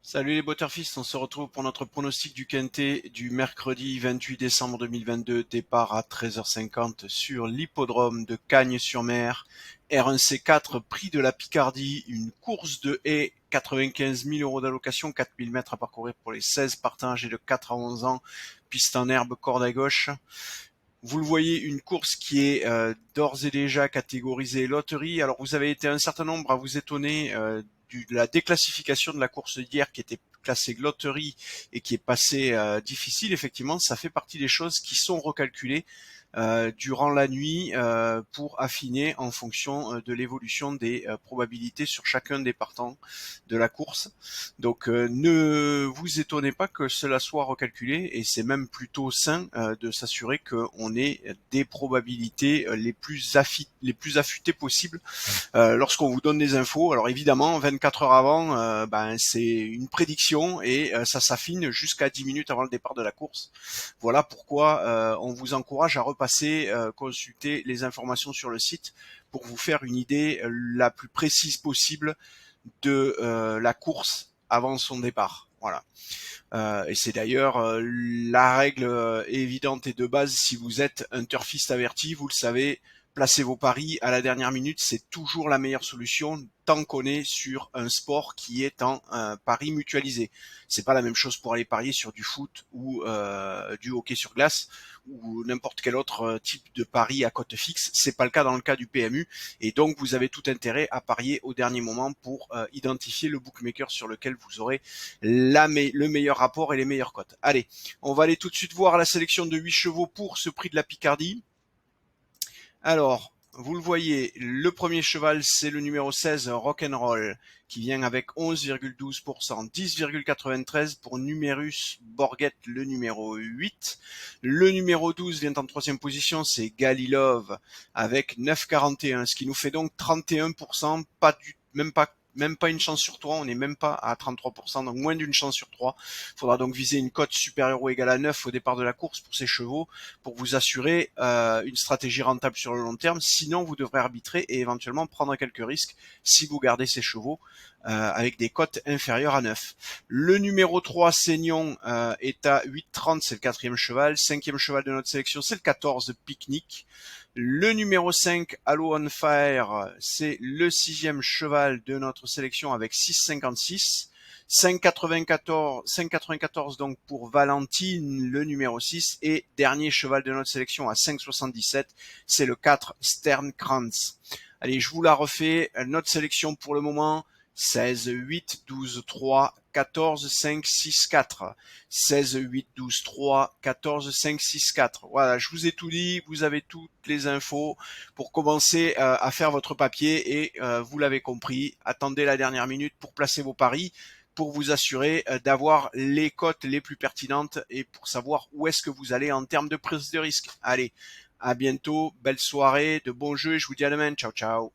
Salut les Butterfist, on se retrouve pour notre pronostic du Quintet du mercredi 28 décembre 2022, départ à 13h50 sur l'hippodrome de Cagnes-sur-Mer. R1C4, prix de la Picardie, une course de haies, 95 000 euros d'allocation, 4000 mètres à parcourir pour les 16 partants âgés de 4 à 11 ans, piste en herbe, corde à gauche. Vous le voyez, une course qui est d'ores et déjà catégorisée loterie. Alors vous avez été un certain nombre à vous étonner de la déclassification de la course d'hier qui était classée loterie et qui est passée difficile. Effectivement, ça fait partie des choses qui sont recalculées durant la nuit pour affiner en fonction de l'évolution des probabilités sur chacun des partants de la course. Donc ne vous étonnez pas que cela soit recalculé et c'est même plutôt sain de s'assurer qu'on ait des probabilités les plus affûtées possibles lorsqu'on vous donne des infos. Alors évidemment, 24 heures avant, c'est une prédiction et ça s'affine jusqu'à 10 minutes avant le départ de la course. Voilà pourquoi on vous encourage à repasser, consulter les informations sur le site pour vous faire une idée la plus précise possible de la course avant son départ. Voilà. Et c'est d'ailleurs la règle évidente et de base si vous êtes un turfiste averti, vous le savez, placez vos paris à la dernière minute, c'est toujours la meilleure solution tant qu'on est sur un sport qui est en pari mutualisé. C'est pas la même chose pour aller parier sur du foot ou du hockey sur glace ou n'importe quel autre type de pari à cote fixe. C'est pas le cas dans le cas du PMU et donc vous avez tout intérêt à parier au dernier moment pour identifier le bookmaker sur lequel vous aurez le meilleur rapport et les meilleures cotes. Allez, on va aller tout de suite voir la sélection de 8 chevaux pour ce prix de la Picardie. Alors, vous le voyez, le premier cheval, c'est le numéro 16, Rock'n'Roll, qui vient avec 11,12%, 10,93 pour Numerus Borgette, le numéro 8. Le numéro 12 vient en troisième position, c'est Galilove, avec 9,41, ce qui nous fait donc 31%, même pas une chance sur 3, on n'est même pas à 33%, donc moins d'une chance sur 3. Il faudra donc viser une cote supérieure ou égale à 9 au départ de la course pour ces chevaux, pour vous assurer une stratégie rentable sur le long terme. Sinon, vous devrez arbitrer et éventuellement prendre quelques risques si vous gardez ces chevaux avec des cotes inférieures à 9. Le numéro 3, Seignon, est à 8,30, c'est le quatrième cheval. Cinquième cheval de notre sélection, c'est le 14, Picnic. Le numéro 5, Halo on Fire, c'est le sixième cheval de notre sélection avec 6,56. 5,94 donc pour Valentine, le numéro 6, et dernier cheval de notre sélection à 5,77, c'est le 4, Sternkrantz. Allez, je vous la refais, notre sélection pour le moment, 16, 8, 12, 3, 14, 5, 6, 4. 16, 8, 12, 3, 14, 5, 6, 4. Voilà, je vous ai tout dit, vous avez toutes les infos pour commencer à faire votre papier et vous l'avez compris, attendez la dernière minute pour placer vos paris, pour vous assurer d'avoir les cotes les plus pertinentes et pour savoir où est-ce que vous allez en termes de prise de risque. Allez, à bientôt, belle soirée, de bons jeux et je vous dis à demain. Ciao, ciao.